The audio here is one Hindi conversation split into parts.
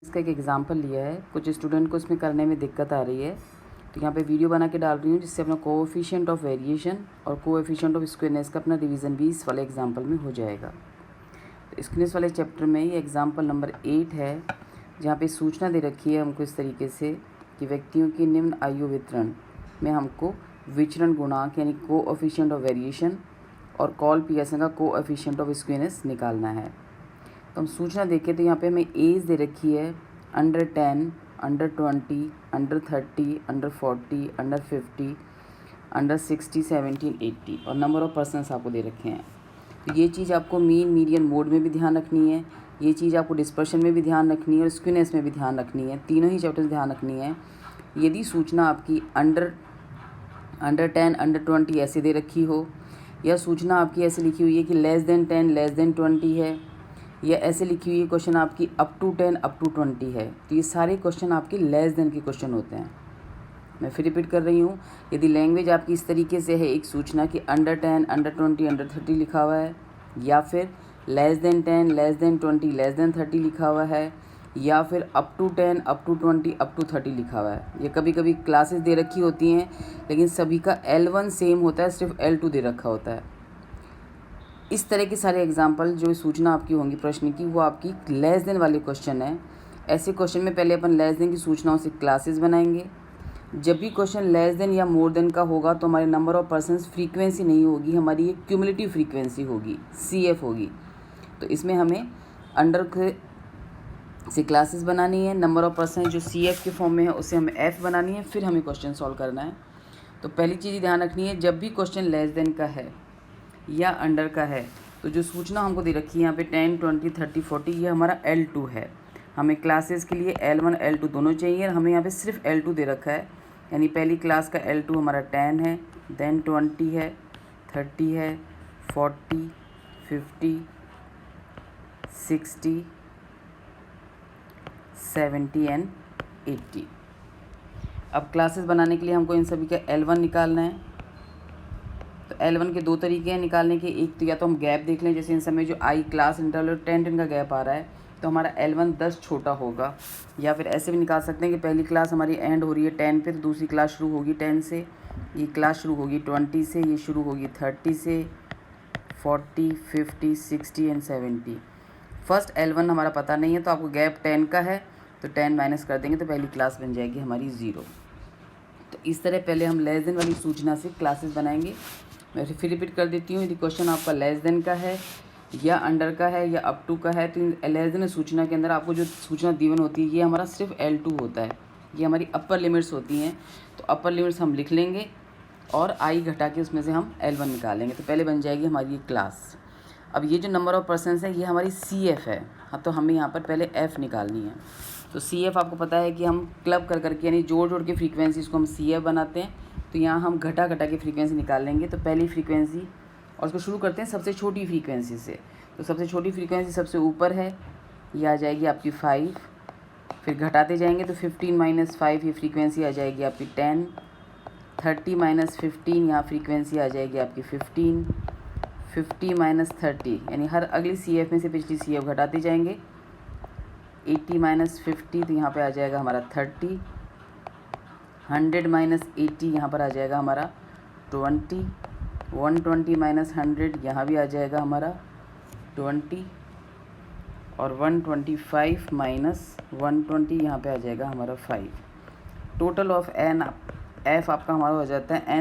इसका एक एग्जांपल लिया है। कुछ स्टूडेंट को इसमें करने में दिक्कत आ रही है, तो यहाँ पे वीडियो बना के डाल रही हूँ जिससे अपना कोएफिशिएंट ऑफ वेरिएशन और कोएफिशिएंट ऑफ स्क्वायरनेस का अपना रिवीजन भी इस वाले एग्जांपल में हो जाएगा। तो स्क्वायरनेस वाले चैप्टर में ये एग्जांपल नंबर 8 है, जहाँ पे सूचना दे रखी है हमको इस तरीके से कि व्यक्तियों की निम्न आयु वितरण में हमको विचरण गुणांक यानी कोएफिशिएंट ऑफ वेरिएशन और कॉल पियर्सन का कोएफिशिएंट ऑफ स्क्वायरनेस निकालना है। तो हम सूचना देखें तो यहाँ पे हमें एज दे रखी है under 10, under 20, under 30, under 40, under 50, under 60, 17, 80 और नंबर ऑफ़ पर्सनस आपको दे रखे हैं। तो ये चीज़ आपको मीन मीडियन मोड में भी ध्यान रखनी है, ये चीज़ आपको डिस्पर्शन में भी ध्यान रखनी है और स्क्वायरनेस में भी ध्यान रखनी है, तीनों ही चैप्टर्स ध्यान रखनी है। यदि सूचना आपकी अंडर 10, अंडर 20 ऐसे दे रखी हो, या सूचना आपकी ऐसे लिखी हुई है कि लेस देन 10, लेस देन 20 है, या ऐसे लिखी हुई है क्वेश्चन आपकी अप टू 10, अप टू 20 है, तो ये सारे क्वेश्चन आपके लेस देन के क्वेश्चन होते हैं। मैं फिर रिपीट कर रही हूँ, यदि लैंग्वेज आपकी इस तरीके से है एक सूचना कि अंडर 10, अंडर 20, अंडर 30 लिखा हुआ है, या फिर less than 10, less than 20, less than 30 लिखा हुआ है, या फिर up to 10, up to 20, up to 30 लिखा हुआ है। ये कभी कभी क्लासेस दे रखी होती हैं लेकिन सभी का L1 सेम होता है, सिर्फ L2 दे रखा होता है। इस तरह के सारे एग्जाम्पल जो सूचना आपकी होंगी प्रश्न की, वो आपकी लेस देन वाले क्वेश्चन है। ऐसे क्वेश्चन में पहले अपन लेस देन की सूचनाओं से क्लासेस बनाएंगे। जब भी क्वेश्चन लेस देन या मोर देन का होगा तो हमारे नंबर ऑफ पर्सन्स फ्रीक्वेंसी नहीं होगी, हमारी ये क्यूमुलेटिव फ्रीक्वेंसी होगी, CF होगी। तो इसमें हमें अंडर से क्लासेस बनानी है, नंबर ऑफ पर्सन जो CF के फॉर्म में है उसे हमें F बनानी है, फिर हमें क्वेश्चन सॉल्व करना है। तो पहली चीज़ ध्यान रखनी है, जब भी क्वेश्चन लेस देन का है या अंडर का है तो जो सूचना हमको दे रखी है यहाँ पे 10, 20, 30, 40, ये हमारा L2 है। हमें क्लासेस के लिए L1, L2 दोनों चाहिए और हमें यहाँ पे सिर्फ L2 दे रखा है, यानी पहली क्लास का L2 हमारा 10 है, देन 20 है, 30 है, 40, 50, 60, 70 एंड 80। अब क्लासेस बनाने के लिए हमको इन सभी का L1 निकालना है। तो L1 के दो तरीके हैं निकालने के, एक तो या तो हम गैप देख लें, जैसे इन समय जो आई क्लास इंटरवल 10 का गैप आ रहा है तो हमारा L1 10 छोटा होगा, या फिर ऐसे भी निकाल सकते हैं कि पहली क्लास हमारी एंड हो रही है 10 पे तो दूसरी क्लास शुरू होगी 10 से, ये क्लास शुरू होगी 20 से, ये शुरू होगी 30 से, 40, 50, 60 एंड 70। फर्स्ट L1 हमारा पता नहीं है तो आपको गैप 10 का है तो 10 माइनस कर देंगे तो पहली क्लास बन जाएगी हमारी 0। तो इस तरह पहले हम लेस देन वाली सूचना से क्लासेस बनाएंगे। मैं फिर रिपीट कर देती हूँ, यदि क्वेश्चन आपका लेस देन का है या अंडर का है या अप टू का है तो लेस देन सूचना के अंदर आपको जो सूचना दी होती है ये हमारा सिर्फ L2 होता है, ये हमारी अपर लिमिट्स होती हैं। तो अपर लिमिट्स हम लिख लेंगे और आई घटा के उसमें से हम L1 निकालेंगे, तो पहले बन जाएगी हमारी ये क्लास। अब ये जो नंबर ऑफ़ पर्सन्स है ये हमारी CF है। हाँ, तो हमें यहाँ पर पहले F निकालनी है। तो CF आपको पता है कि हम क्लब कर करके यानी जोड़ जोड़ के फ्रीक्वेंसीज़ को हम CF बनाते हैं, तो यहाँ हम घटा घटा के फ्रीक्वेंसी निकाल लेंगे। तो पहली फ्रीक्वेंसी और उसको शुरू करते हैं सबसे छोटी फ्रीक्वेंसी से। तो सबसे छोटी फ्रीक्वेंसी सबसे ऊपर है, ये आ जाएगी आपकी 5, फिर घटाते जाएंगे तो 15 माइनस 5 ये फ्रीक्वेंसी आ जाएगी आपकी 10, 30 माइनस 15 यहाँ फ्रीक्वेंसी आ जाएगी आपकी 15, 50 माइनस 30 यानी हर अगली CF में से पिछली CF घटाते जाएंगे, 80 माइनस 50 तो यहाँ पे आ जाएगा हमारा 30, 100 माइनस 80 यहाँ पर आ जाएगा हमारा 20, 120 माइनस 100 यहाँ भी आ जाएगा हमारा 20, और 125 माइनस 120 यहाँ पे आ जाएगा हमारा 5। टोटल ऑफ F आपका हमारा हो जाता है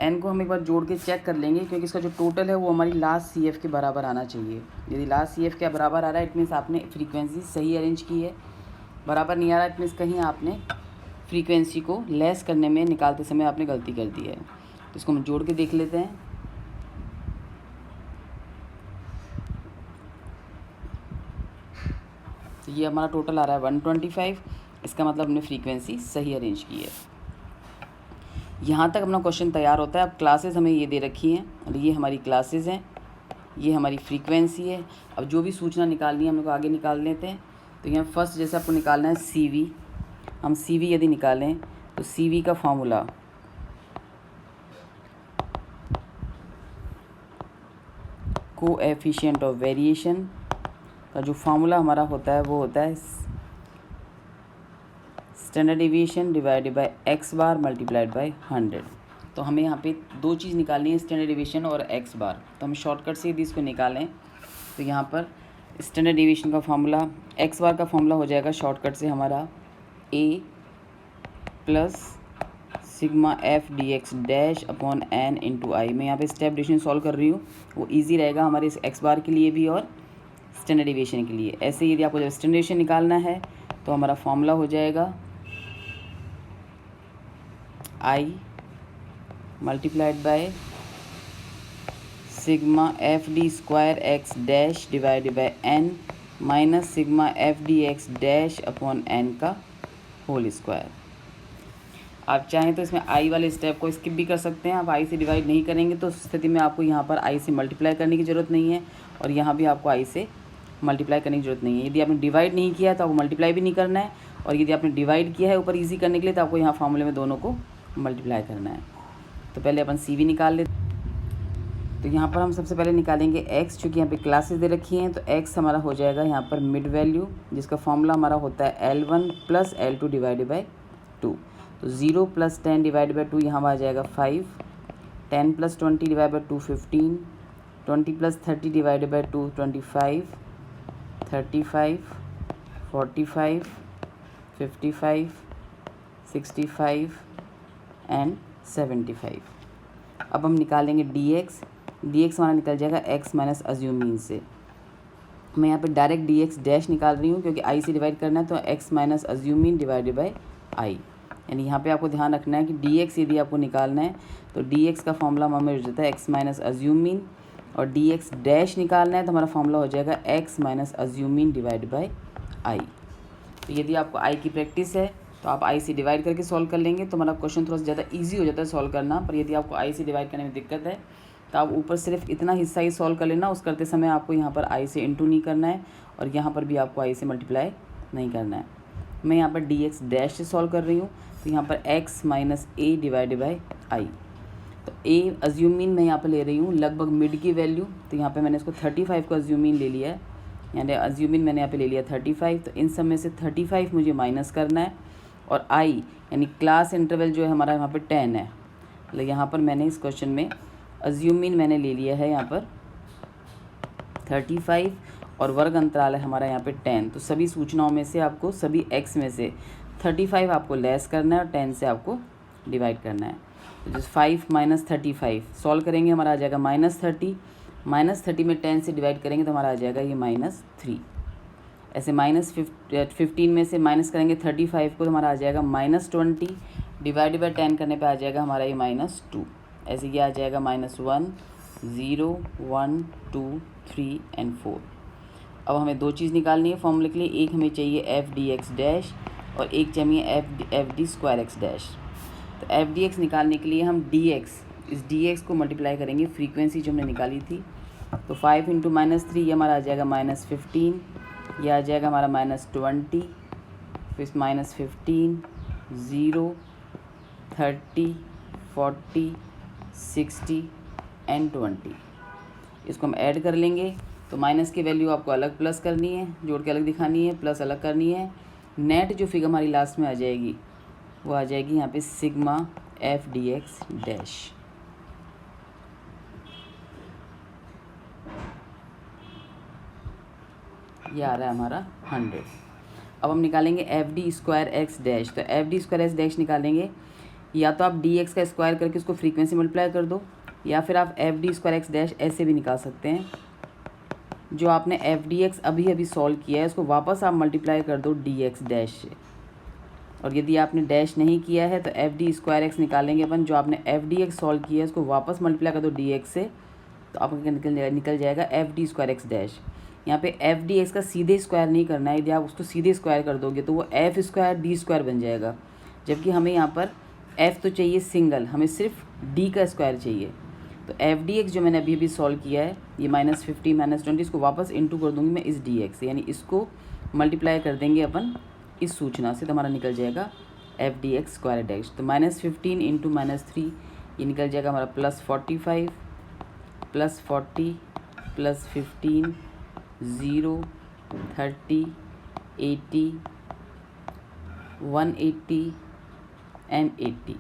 N को हम एक बार जोड़ के चेक कर लेंगे क्योंकि इसका जो टोटल है वो हमारी लास्ट CF के बराबर आना चाहिए। यदि लास्ट CF के बराबर आ रहा है इट मीन्स आपने फ्रीक्वेंसी सही अरेंज की है, बराबर नहीं आ रहा इट मीन्स कहीं आपने फ्रीक्वेंसी को लेस करने में निकालते समय आपने गलती कर दी है। तो इसको हम जोड़ के देख लेते हैं। तो ये हमारा टोटल आ रहा है 125, इसका मतलब हमने फ्रीक्वेंसी सही अरेंज की है। यहाँ तक अपना क्वेश्चन तैयार होता है। अब क्लासेस हमें ये दे रखी हैं और ये हमारी क्लासेस हैं, ये हमारी फ्रीक्वेंसी है। अब जो भी सूचना निकालनी है हम लोग आगे निकाल लेते हैं। तो यहाँ फर्स्ट जैसे आपको निकालना है CV, हम CV यदि निकालें तो CV का फॉर्मूला कोएफिशिएंट ऑफ वेरिएशन का जो फार्मूला हमारा होता है वो होता है standard deviation divided by x bar multiplied by 100। तो हमें यहाँ पे दो चीज़ निकालनी है, स्टैंडर्ड डेविएशन और एक्स बार। तो हम शॉर्टकट से यदि इसको निकालें तो यहाँ पर स्टैंडर्ड डेविएशन का फॉर्मूला, एक्स बार का फॉर्मूला हो जाएगा शॉर्टकट से हमारा A plus sigma F D X dash upon N into I. मैं यहाँ पे स्टेप डिवीजन सॉल्व कर रही हूँ, वो इजी रहेगा हमारे इस एक्स बार के लिए भी और स्टैंडर्ड डेविएशन के लिए। ऐसे ही यदि आपको जब स्टैंडर्ड डेविएशन निकालना है तो हमारा फॉर्मूला हो जाएगा I multiplied by sigma F D square X dash divided by N minus sigma F D X dash upon N का होल स्क्वायर। आप चाहें तो इसमें आई वाले स्टेप को स्किप भी कर सकते हैं। आप आई से डिवाइड नहीं करेंगे तो उस स्थिति में आपको यहाँ पर आई से मल्टीप्लाई करने की ज़रूरत नहीं है और यहाँ भी आपको आई से मल्टीप्लाई करने की ज़रूरत नहीं है। यदि आपने डिवाइड नहीं किया तो आपको मल्टीप्लाई भी नहीं करना है, और यदि आपने डिवाइड किया है ऊपर ईजी करने के लिए तो आपको यहाँ फार्मूले में दोनों को मल्टीप्लाई करना है। तो पहले अपन सी वी निकाल लेते। तो यहाँ पर हम सबसे पहले निकालेंगे x, चूँकि यहाँ पे क्लासेस दे रखी हैं तो x हमारा हो जाएगा यहाँ पर मिड वैल्यू, जिसका फॉर्मूला हमारा होता है L1 plus L2 divided by 2। तो 0 प्लस 10 डिवाइड बाई 2 यहाँ आ जाएगा 5, 10 plus 20 divide by 2 15, 20 plus 30 divided by 2 25, 35, 45, 55, 65 and 75। अब हम निकालेंगे dx हमारा निकल जाएगा x माइनस अज्यूम मीन से। मैं यहाँ पे डायरेक्ट dx डैश निकाल रही हूँ क्योंकि i से डिवाइड करना है, तो x minus assume mean divided by i। यानी यहाँ पे आपको ध्यान रखना है कि dx यदि आपको निकालना है तो dx का फॉर्मूला हमें हो जाता है x माइनस अज्यूम मीन, और dx डैश निकालना है तो हमारा फॉर्मूला हो जाएगा x minus assume mean divide by i। तो यदि आपको i की प्रैक्टिस है तो आप i से डिवाइड करके सॉल्व कर लेंगे तो हमारा क्वेश्चन थोड़ा सा ज़्यादा ईजी हो जाता है सॉल्व करना। पर यदि आपको i से डिवाइड करने में दिक्कत है तो आप ऊपर सिर्फ इतना हिस्सा ही सॉल्व कर लेना, उस करते समय आपको यहाँ पर i से इंटू नहीं करना है और यहाँ पर भी आपको i से मल्टीप्लाई नहीं करना है। मैं यहाँ पर dx डैश से सॉल्व कर रही हूँ, तो यहाँ पर x minus A divided by I. तो a अज्यूम मीन मैं यहाँ पर ले रही हूँ लगभग मिड की वैल्यू, तो यहाँ पर मैंने इसको 35 का अज्यूम मीन ले लिया है, यानी अज्यूम मीन मैंने यहाँ पे ले लिया 35। तो इन सब में से 35 मुझे माइनस करना है, और i यानी क्लास इंटरवल जो है हमारा यहाँ पे 10 है। मतलब यहाँ पर मैंने इस क्वेश्चन में अज्यूम मीन मैंने ले लिया है यहाँ पर 35 और वर्ग अंतराल है हमारा यहाँ पे 10। तो सभी सूचनाओं में से आपको सभी x में से 35 आपको लेस करना है और 10 से आपको डिवाइड करना है। तो जिस 5 माइनस 35 सॉल्व करेंगे हमारा आ जाएगा -30, -30 में 10 से डिवाइड करेंगे तो हमारा आ जाएगा ये -3। ऐसे -15 में से माइनस करेंगे 35 को तो हमारा आ जाएगा -20, डिवाइड बाई 10 करने पे आ जाएगा हमारा ये -2। ऐसे ये आ जाएगा -1, 0, 1, 2, 3 एंड 4। अब हमें दो चीज़ निकालनी है फॉर्मूले के लिए, एक हमें चाहिए एफ डी एक्स डैश और एक चाहिए F D square X dash. तो एफ डी एक्स निकालने के लिए हम इस डी एक्स को मल्टीप्लाई करेंगे फ्रीक्वेंसी जो हमने निकाली थी। तो 5 इंटू -3 ये हमारा आ जाएगा -15, यह आ जाएगा हमारा -20, फिर -15, 0, 30, 40, 60 एंड 20। इसको हम ऐड कर लेंगे तो माइनस की वैल्यू आपको अलग प्लस करनी है, जोड़ के अलग दिखानी है, प्लस अलग करनी है। नेट जो फिगर हमारी लास्ट में आ जाएगी वो आ जाएगी यहाँ पे sigma F D X dash. ये आ रहा है हमारा 100। अब हम निकालेंगे F D square X dash. तो F D square X dash निकालेंगे, या तो आप डी एक्स का स्क्वायर करके उसको फ्रीक्वेंसी मल्टीप्लाई कर दो, या फिर आप F D square X dash ऐसे भी निकाल सकते हैं। जो आपने एफ डी एक्स अभी सॉल्व किया है उसको वापस आप मल्टीप्लाई कर दो डी एक्स डैश से, और यदि आपने डैश नहीं किया है तो एफ डी स्क्वायर एक्स निकालेंगे अपन। जो आपने एफ डी एक्स सॉल्व किया है उसको वापस मल्टीप्लाई कर दो डी एक्स से, तो आपका निकल जाएगा F D square X dash. यहाँ पे एफ डी एक्स का सीधे स्क्वायर नहीं करना है, यदि आप उसको सीधे स्क्वायर कर दोगे तो वो एफ स्क्वायर डी स्क्वायर बन जाएगा, जबकि हमें यहाँ पर एफ तो चाहिए सिंगल, हमें सिर्फ डी का स्क्वायर चाहिए। तो एफ डी एक्स जो मैंने अभी सॉल्व किया है ये -50 -20, इसको वापस इंटू कर दूंगी मैं इस डी एक्स से, यानी इसको मल्टीप्लाई कर देंगे अपन इस सूचना से, तो हमारा निकल जाएगा F D x square dash. तो -15 इंटू -3 ये निकल जाएगा हमारा +45 +40 +15 0 30 80 180 एंड 80,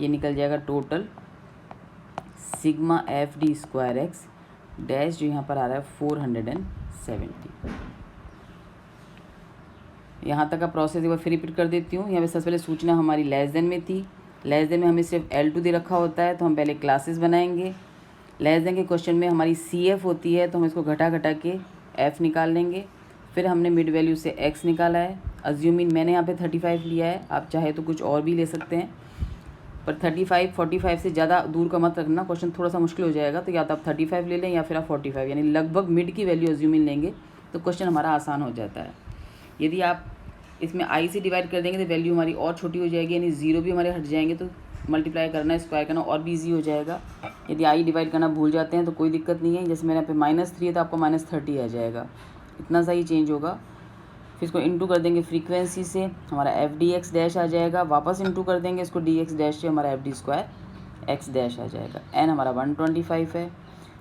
ये निकल जाएगा total sigma F D square X dash, जो यहाँ पर आ रहा है 470। यहाँ तक का प्रोसेस एक बार फिर रिपीट कर देती हूँ। यहाँ पे सबसे पहले सूचना हमारी लेस देन में थी, लेस देन में हमें सिर्फ L2 दे रखा होता है, तो हम पहले क्लासेस बनाएंगे। लेस देन के क्वेश्चन में हमारी CF होती है, तो हम इसको घटा घटा के F निकाल लेंगे। फिर हमने मिड वैल्यू से X निकाला है। अज्यूमिंग मैंने यहाँ पे 35 लिया है, आप चाहे तो कुछ और भी ले सकते हैं, पर 35 45 से ज़्यादा दूर का मत रखना, क्वेश्चन थोड़ा सा मुश्किल हो जाएगा। तो या तो आप 35 ले लें या फिर आप 45, यानी लगभग मिड की वैल्यू अज्यूमिंग लेंगे तो क्वेश्चन हमारा आसान हो जाता है। यदि आप इसमें I से डिवाइड कर देंगे तो वैल्यू हमारी और छोटी हो जाएगी, यानी ज़ीरो भी हमारे हट जाएंगे, तो मल्टीप्लाई करना स्क्वायर करना और भी ईजी हो जाएगा। यदि I डिवाइड करना भूल जाते हैं तो कोई दिक्कत नहीं है, जैसे मेरे यहाँ पे -3 है तो आपको -30 आ जाएगा, इतना सा ही चेंज होगा। फिर इसको इंटू कर देंगे फ्रीक्वेंसी से, हमारा एफ डी एक्स डैश आ जाएगा। वापस इंटू कर देंगे इसको डी एक्स डैश से, हमारा F D square X dash आ जाएगा। एन हमारा 125 है।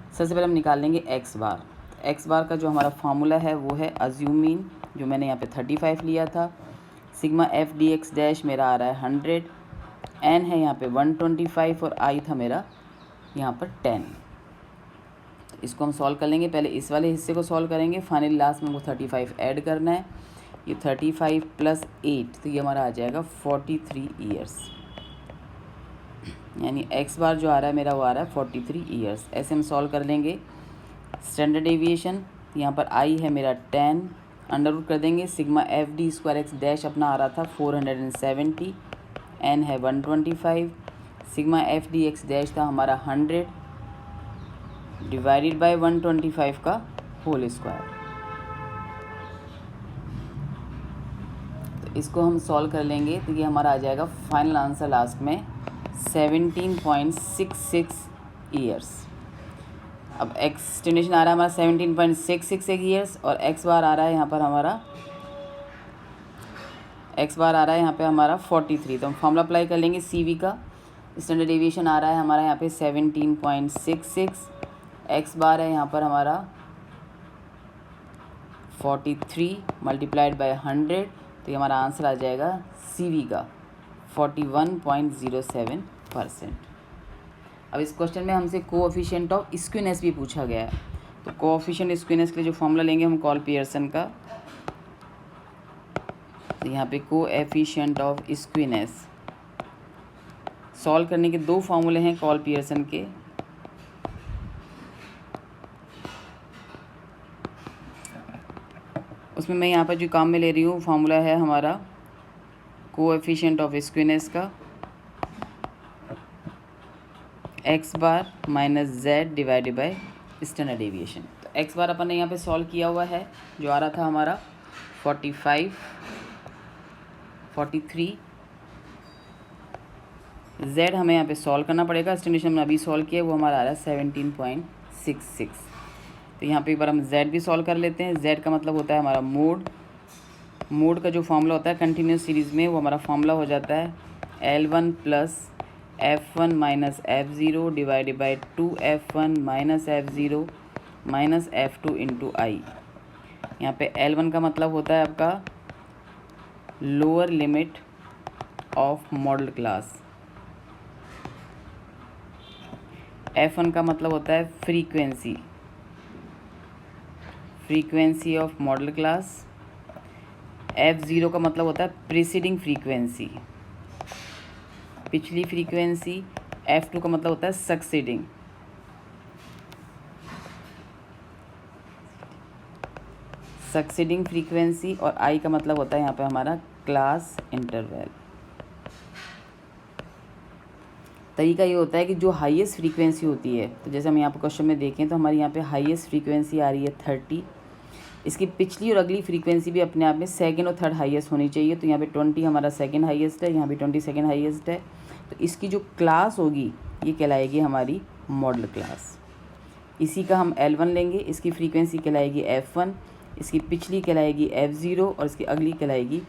सबसे पहले हम निकाल लेंगे एक्स बार। एक्स बार का जो हमारा फार्मूला है वो है अज्यूमिंग, जो मैंने यहाँ पे 35 लिया था, sigma F D X dash मेरा आ रहा है 100, एन है यहाँ पे 125 और आई था मेरा यहाँ पर 10। तो इसको हम सॉल्व कर लेंगे। पहले इस वाले हिस्से को सॉल्व करेंगे, फाइनली लास्ट में वो 35 ऐड करना है। ये 35 + 8, तो ये हमारा आ जाएगा 43 ईयर्स, यानी एक्स बार जो आ रहा है मेरा वो आ रहा है 43 ईयर्स। ऐसे हम सॉल्व कर लेंगे। स्टैंडर्ड डेविएशन यहाँ पर आई है मेरा 10, अंडर रूट कर देंगे। Sigma F D square X dash अपना आ रहा था 470, एन है 125, sigma F D X dash था हमारा 100 डिवाइडेड बाय 125 का होल स्क्वायर। तो इसको हम सॉल्व कर लेंगे तो ये हमारा आ जाएगा फाइनल आंसर लास्ट में 17.66 ईयर्स। अब एक्सटेंडेशन आ रहा है हमारा 17.66 ईयर्स, और एक्स बार आ रहा है यहाँ पर हमारा यहाँ पे हमारा 43। तो हम फॉर्मूला अप्लाई कर लेंगे CV का। स्टैंडर्ड डेविएशन आ रहा है हमारा यहाँ पे 17.66, एक्स बार है यहाँ पर हमारा 43 मल्टीप्लाइड बाय 100, तो ये हमारा आंसर आ जाएगा CV का 41.07%। अब इस क्वेश्चन में हमसे कोएफिशिएंट ऑफ स्क्यूनेस भी पूछा गया है, तो कोएफिशिएंट स्क्यूनेस के लिए जो फॉर्मूला लेंगे हम कॉल पियर्सन का। तो यहाँ पे कोएफिशिएंट ऑफ स्क्यूनेस सॉल्व करने के दो फार्मूले हैं कॉल पियर्सन के। उसमें मैं यहाँ पर जो काम में ले रही हूँ फार्मूला है हमारा कोएफिशिएंट ऑफ स्क्यूनेस का x bar minus Z divided by standard deviation. तो एक्स बार अपन ने यहाँ पे सॉल्व किया हुआ है, जो आ रहा था हमारा 45 43। जेड हमें यहाँ पे सॉल्व करना पड़ेगा, स्टैंडर्ड हमने अभी सॉल्व किया, वो हमारा आ रहा है 17.66। तो यहाँ पे एक बार हम z भी सॉल्व कर लेते हैं। z का मतलब होता है हमारा मोड। मोड का जो फार्मूला होता है कंटिन्यूस सीरीज़ में, वो हमारा फार्मूला हो जाता है L1 + F1 - F0 divided by 2F1 - F0 - F2 × I। यहाँ पे L1 का मतलब होता है आपका lower limit of model class, F1 का मतलब होता है frequency of model class, F0 का मतलब होता है प्रीसीडिंग फ्रीक्वेंसी, पिछली फ्रीक्वेंसी, F2 का मतलब होता है सक्सीडिंग। फ्रीक्वेंसी, और I का मतलब होता है यहाँ पे हमारा क्लास इंटरवल। तरीका ये होता है कि जो हाईएस्ट फ्रीक्वेंसी होती है, तो जैसे हम यहाँ पर क्वेश्चन में देखें तो हमारी यहाँ पे हाईएस्ट फ्रीक्वेंसी आ रही है 30, इसकी पिछली और अगली फ्रीक्वेंसी भी अपने आप में सेकंड और थर्ड हाईएस्ट होनी चाहिए। तो यहाँ पे 20 हमारा सेकंड हाईएस्ट है, यहाँ भी 20 सेकंड हाईएस्ट है। तो इसकी जो क्लास होगी ये कहलाएगी हमारी मॉडल क्लास। इसी का हम L1 लेंगे, इसकी फ्रीक्वेंसी कहलाएगी F1, इसकी पिछली कहलाएगी F0 और इसकी अगली कहलाएगी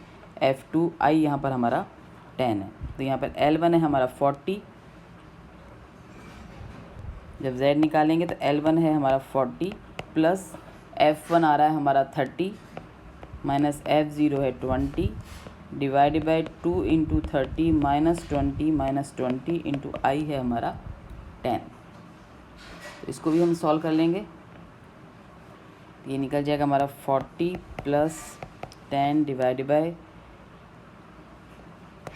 F2। I यहाँ पर हमारा 10 है, तो यहाँ पर L1 है हमारा 40। जब Z निकालेंगे तो L1 है हमारा 40 + F1 आ रहा है हमारा 30 - F0 है 20 divided by 2 into 30 minus 20 into I है हमारा 10। तो इसको भी हम सॉल्व कर लेंगे। ये निकल जाएगा हमारा 40 प्लस 10 डिवाइडेड बाई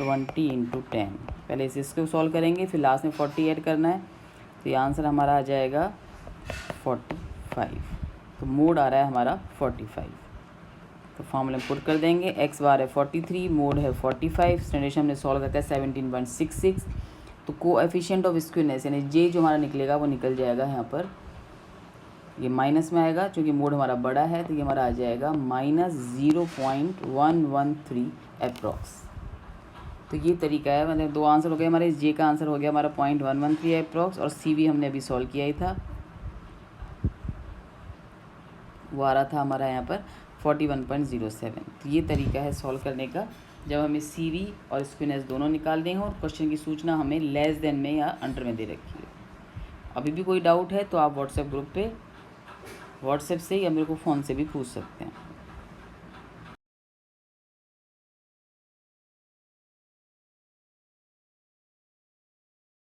20 इंटू 10। पहले इसको सॉल्व करेंगे, फिर लास्ट में 40 ऐड करना है। तो ये आंसर हमारा आ जाएगा 45। तो मोड आ रहा है हमारा 45। तो फॉर्मूले में पुट कर देंगे। एक्स बार है 43, मोड है 45, स्टैंडर्ड हमने सॉल्व करके 17.66। तो कोएफिशिएंट ऑफ स्क्वेयरनेस यानी जे जो हमारा निकलेगा वो निकल जाएगा यहाँ पर, ये माइनस में आएगा क्योंकि मोड हमारा बड़ा है। तो ये हमारा आ जाएगा -0.113 अप्रॉक्स। तो ये तरीका है, मतलब दो आंसर हो गए हमारे। जे का आंसर हो गया हमारा 0.113 अप्रॉक्स, और सी भी हमने अभी सॉल्व किया ही था, वो आ रहा था हमारा यहाँ पर 41.07। तो ये तरीका है सॉल्व करने का, जब हमें CV और स्क्वेयरनेस दोनों निकाल दें और क्वेश्चन की सूचना हमें लेस देन में या अंडर में दे रखी है। अभी भी कोई डाउट है तो आप व्हाट्सएप ग्रुप पे व्हाट्सएप से या मेरे को फ़ोन से भी पूछ सकते हैं।